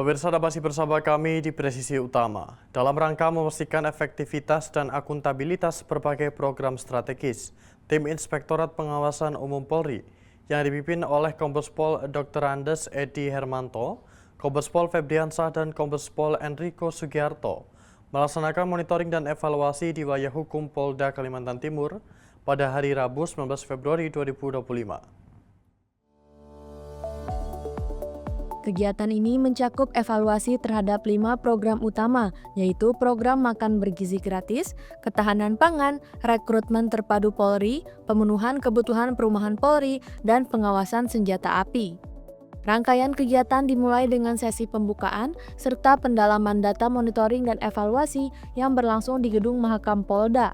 Pemirsa, Anda masih bersama kami di Presisi Utama. Dalam rangka memastikan efektivitas dan akuntabilitas berbagai program strategis, tim Inspektorat Pengawasan Umum Polri yang dipimpin oleh Kombes Pol Dr. Andes Edi Hermanto, Kombes Pol Febriansah dan Kombes Pol Enrico Sugiharto melaksanakan monitoring dan evaluasi di wilayah hukum Polda Kalimantan Timur pada hari Rabu 19 Februari 2025. Kegiatan ini mencakup evaluasi terhadap 5 program utama, yaitu program makan bergizi gratis, ketahanan pangan, rekrutmen terpadu Polri, pemenuhan kebutuhan perumahan Polri, dan pengawasan senjata api. Rangkaian kegiatan dimulai dengan sesi pembukaan, serta pendalaman data monitoring dan evaluasi yang berlangsung di Gedung Mahakam Polda.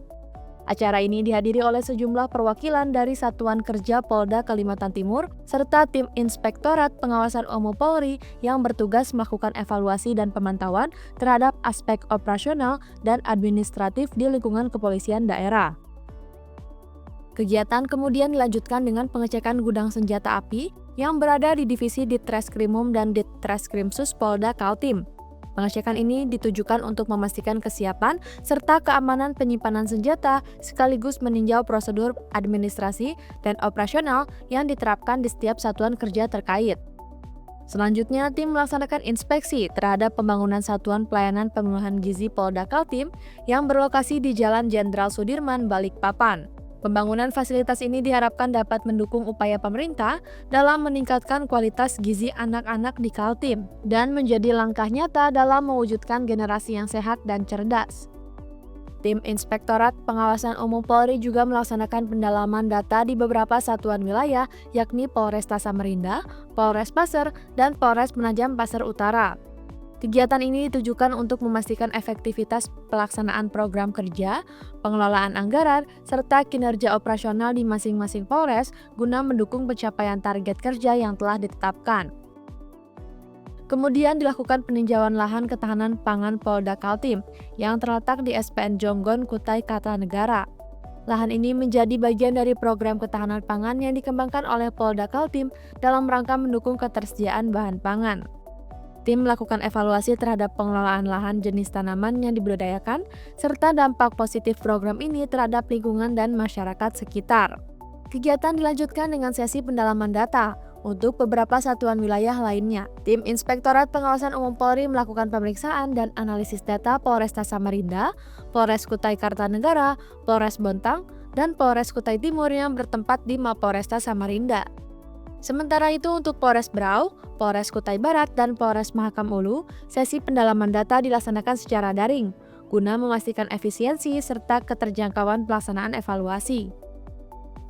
Acara ini dihadiri oleh sejumlah perwakilan dari Satuan Kerja Polda Kalimantan Timur serta tim Inspektorat Pengawasan Umum Polri yang bertugas melakukan evaluasi dan pemantauan terhadap aspek operasional dan administratif di lingkungan kepolisian daerah. Kegiatan kemudian dilanjutkan dengan pengecekan gudang senjata api yang berada di Divisi Ditreskrimum dan Ditreskrimsus Polda Kaltim. Pengecekan ini ditujukan untuk memastikan kesiapan serta keamanan penyimpanan senjata sekaligus meninjau prosedur administrasi dan operasional yang diterapkan di setiap satuan kerja terkait. Selanjutnya, tim melaksanakan inspeksi terhadap pembangunan Satuan Pelayanan Pemenuhan Gizi Polda Kaltim yang berlokasi di Jalan Jenderal Sudirman, Balikpapan. Pembangunan fasilitas ini diharapkan dapat mendukung upaya pemerintah dalam meningkatkan kualitas gizi anak-anak di Kaltim dan menjadi langkah nyata dalam mewujudkan generasi yang sehat dan cerdas. Tim Inspektorat Pengawasan Umum Polri juga melaksanakan pendalaman data di beberapa satuan wilayah, yakni Polresta Samarinda, Polres Pasir, dan Polres Penajam Pasir Utara. Kegiatan ini ditujukan untuk memastikan efektivitas pelaksanaan program kerja, pengelolaan anggaran, serta kinerja operasional di masing-masing Polres guna mendukung pencapaian target kerja yang telah ditetapkan. Kemudian dilakukan peninjauan lahan ketahanan pangan Polda Kaltim yang terletak di SPN Jonggon, Kutai Kartanegara. Lahan ini menjadi bagian dari program ketahanan pangan yang dikembangkan oleh Polda Kaltim dalam rangka mendukung ketersediaan bahan pangan. Tim melakukan evaluasi terhadap pengelolaan lahan jenis tanaman yang dibudidayakan, serta dampak positif program ini terhadap lingkungan dan masyarakat sekitar. Kegiatan dilanjutkan dengan sesi pendalaman data untuk beberapa satuan wilayah lainnya. Tim Inspektorat Pengawasan Umum Polri melakukan pemeriksaan dan analisis data Polresta Samarinda, Polres Kutai Kartanegara, Polres Bontang, dan Polres Kutai Timur yang bertempat di Mapolresta Samarinda. Sementara itu untuk Polres Berau, Polres Kutai Barat, dan Polres Mahakam Ulu, sesi pendalaman data dilaksanakan secara daring, guna memastikan efisiensi serta keterjangkauan pelaksanaan evaluasi.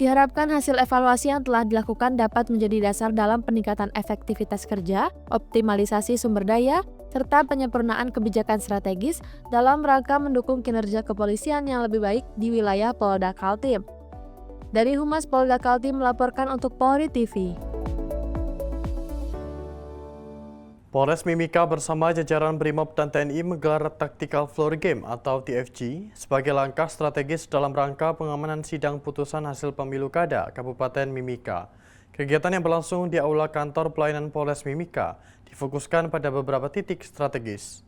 Diharapkan hasil evaluasi yang telah dilakukan dapat menjadi dasar dalam peningkatan efektivitas kerja, optimalisasi sumber daya, serta penyempurnaan kebijakan strategis dalam rangka mendukung kinerja kepolisian yang lebih baik di wilayah Polda Kaltim. Dari Humas Polda Kaltim melaporkan untuk Polri TV. Polres Mimika bersama jajaran Brimob dan TNI menggelar Tactical Floor Game atau TFG sebagai langkah strategis dalam rangka pengamanan sidang putusan hasil pemilu Kada Kabupaten Mimika. Kegiatan yang berlangsung di Aula Kantor Pelayanan Polres Mimika difokuskan pada beberapa titik strategis.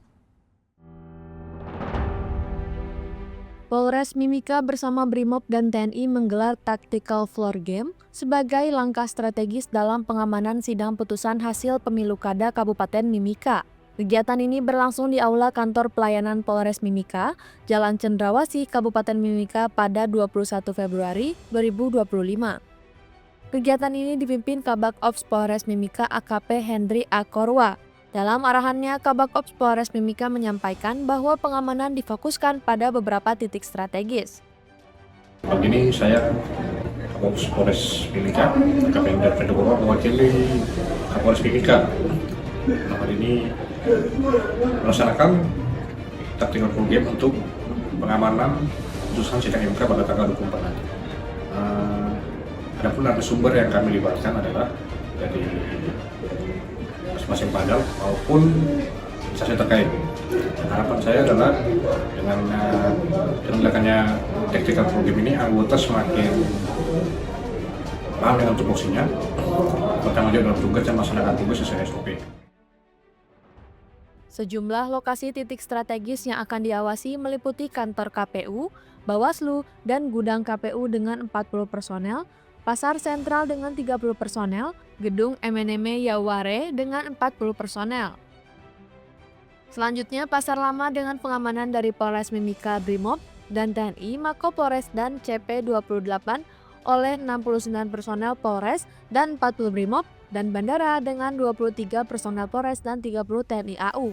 Polres Mimika bersama Brimob dan TNI menggelar Tactical Floor Game sebagai langkah strategis dalam pengamanan sidang putusan hasil pemilu Kada Kabupaten Mimika. Kegiatan ini berlangsung di Aula Kantor Pelayanan Polres Mimika, Jalan Cendrawasih, Kabupaten Mimika pada 21 Februari 2025. Kegiatan ini dipimpin Kabak Ops Polres Mimika AKP Hendri Akorwa. Dalam arahannya, Kabak Ops Polres Mimika menyampaikan bahwa pengamanan difokuskan pada beberapa titik strategis. Pagi ini saya Kabak Ops Polres Mimika, AKP Hendri Akorwa mewakili Kapolres Mimika. Hari ini melaksanakan tactical full game untuk pengamanan putusan sidang MK pada tanggal 24 nanti. Adapun narasumber yang kami libatkan adalah dari masing-masing panel maupun instansi terkait. Harapan saya adalah dengan dilakukannya tactical full game ini anggota semakin paham dengan tupoksinya, bertanggung jawab dalam tugas dan melaksanakan tugas sesuai SOP. Sejumlah lokasi titik strategis yang akan diawasi meliputi kantor KPU, Bawaslu, dan gudang KPU dengan 40 personel, pasar sentral dengan 30 personel, gedung MNM Yaware dengan 40 personel. Selanjutnya, pasar lama dengan pengamanan dari Polres Mimika Brimob dan TNI, Mako Polres dan CP28 oleh 69 personel Polres dan 40 Brimob, dan bandara dengan 23 personel Polres dan 30 TNI AU.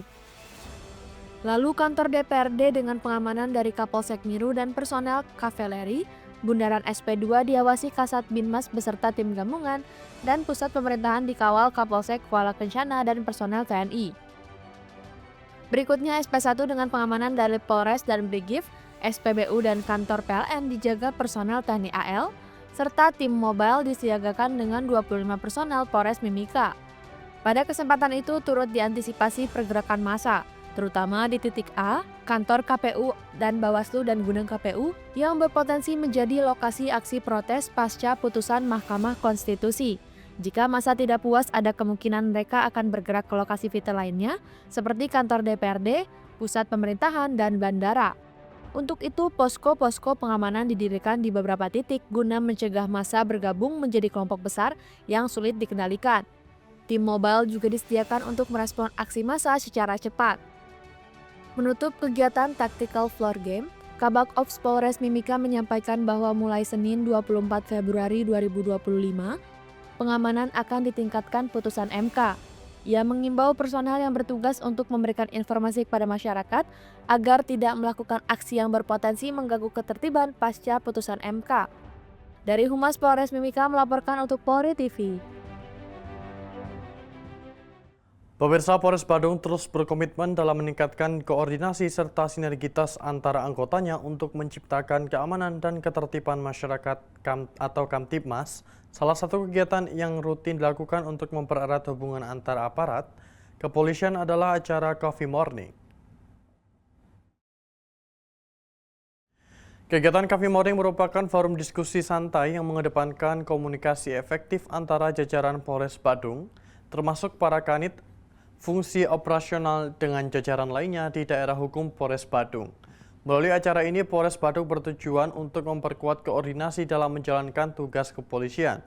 Lalu kantor DPRD dengan pengamanan dari Kapolsek Miru dan personel kavaleri, Bundaran SP2 diawasi Kasat Binmas beserta tim gabungan, dan pusat pemerintahan dikawal Kapolsek Kuala Kencana dan personel TNI. Berikutnya SP1 dengan pengamanan dari Polres dan Brigif, SPBU dan kantor PLN dijaga personel TNI AL, serta tim mobile disiagakan dengan 25 personel Polres Mimika. Pada kesempatan itu turut diantisipasi pergerakan massa, terutama di titik A, kantor KPU dan Bawaslu dan gudang KPU yang berpotensi menjadi lokasi aksi protes pasca putusan Mahkamah Konstitusi. Jika massa tidak puas, ada kemungkinan mereka akan bergerak ke lokasi vital lainnya, seperti kantor DPRD, pusat pemerintahan, dan bandara. Untuk itu, posko-posko pengamanan didirikan di beberapa titik guna mencegah massa bergabung menjadi kelompok besar yang sulit dikendalikan. Tim mobile juga disediakan untuk merespon aksi massa secara cepat. Menutup kegiatan Tactical Floor Game, Kabak Ops Polres Mimika menyampaikan bahwa mulai Senin 24 Februari 2025, pengamanan akan ditingkatkan putusan MK. Ia mengimbau personel yang bertugas untuk memberikan informasi kepada masyarakat agar tidak melakukan aksi yang berpotensi mengganggu ketertiban pasca putusan MK. Dari Humas Polres Mimika melaporkan untuk Polri TV. Pemirsa, Polres Badung terus berkomitmen dalam meningkatkan koordinasi serta sinergitas antara anggotanya untuk menciptakan keamanan dan ketertiban masyarakat atau Kamtibmas. Salah satu kegiatan yang rutin dilakukan untuk mempererat hubungan antar aparat kepolisian adalah acara Coffee Morning. Kegiatan Coffee Morning merupakan forum diskusi santai yang mengedepankan komunikasi efektif antara jajaran Polres Badung, termasuk para kanit, fungsi operasional dengan jajaran lainnya di daerah hukum Polres Badung. Melalui acara ini, Polres Badung bertujuan untuk memperkuat koordinasi dalam menjalankan tugas kepolisian,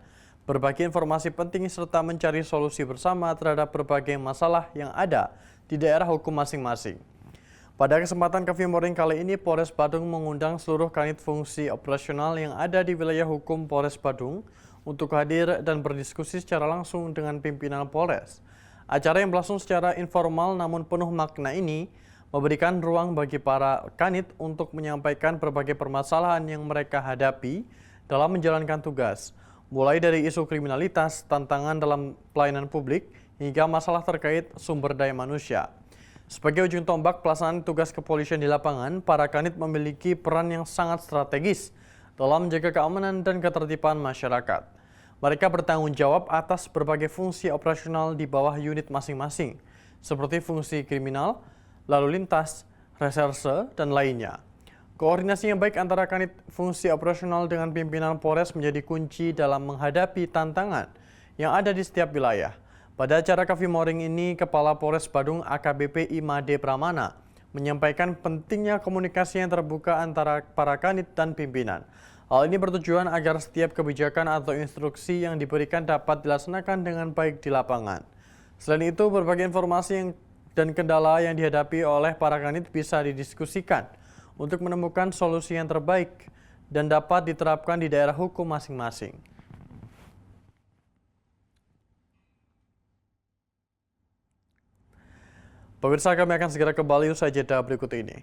berbagi informasi penting serta mencari solusi bersama terhadap berbagai masalah yang ada di daerah hukum masing-masing. Pada kesempatan Coffee Morning kali ini, Polres Badung mengundang seluruh kanit fungsi operasional yang ada di wilayah hukum Polres Badung untuk hadir dan berdiskusi secara langsung dengan pimpinan Polres. Acara yang berlangsung secara informal namun penuh makna ini memberikan ruang bagi para kanit untuk menyampaikan berbagai permasalahan yang mereka hadapi dalam menjalankan tugas, mulai dari isu kriminalitas, tantangan dalam pelayanan publik, hingga masalah terkait sumber daya manusia. Sebagai ujung tombak pelaksanaan tugas kepolisian di lapangan, para kanit memiliki peran yang sangat strategis dalam menjaga keamanan dan ketertiban masyarakat. Mereka bertanggung jawab atas berbagai fungsi operasional di bawah unit masing-masing, seperti fungsi kriminal, lalu lintas, reserse, dan lainnya. Koordinasi yang baik antara kanit fungsi operasional dengan pimpinan Polres menjadi kunci dalam menghadapi tantangan yang ada di setiap wilayah. Pada acara Coffee Morning ini, Kepala Polres Badung AKBP Imade Pramana menyampaikan pentingnya komunikasi yang terbuka antara para kanit dan pimpinan. Hal ini bertujuan agar setiap kebijakan atau instruksi yang diberikan dapat dilaksanakan dengan baik di lapangan. Selain itu, berbagai informasi dan kendala yang dihadapi oleh para kanit bisa didiskusikan untuk menemukan solusi yang terbaik dan dapat diterapkan di daerah hukum masing-masing. Pemirsa, kami akan segera kembali usai jeda berikut ini.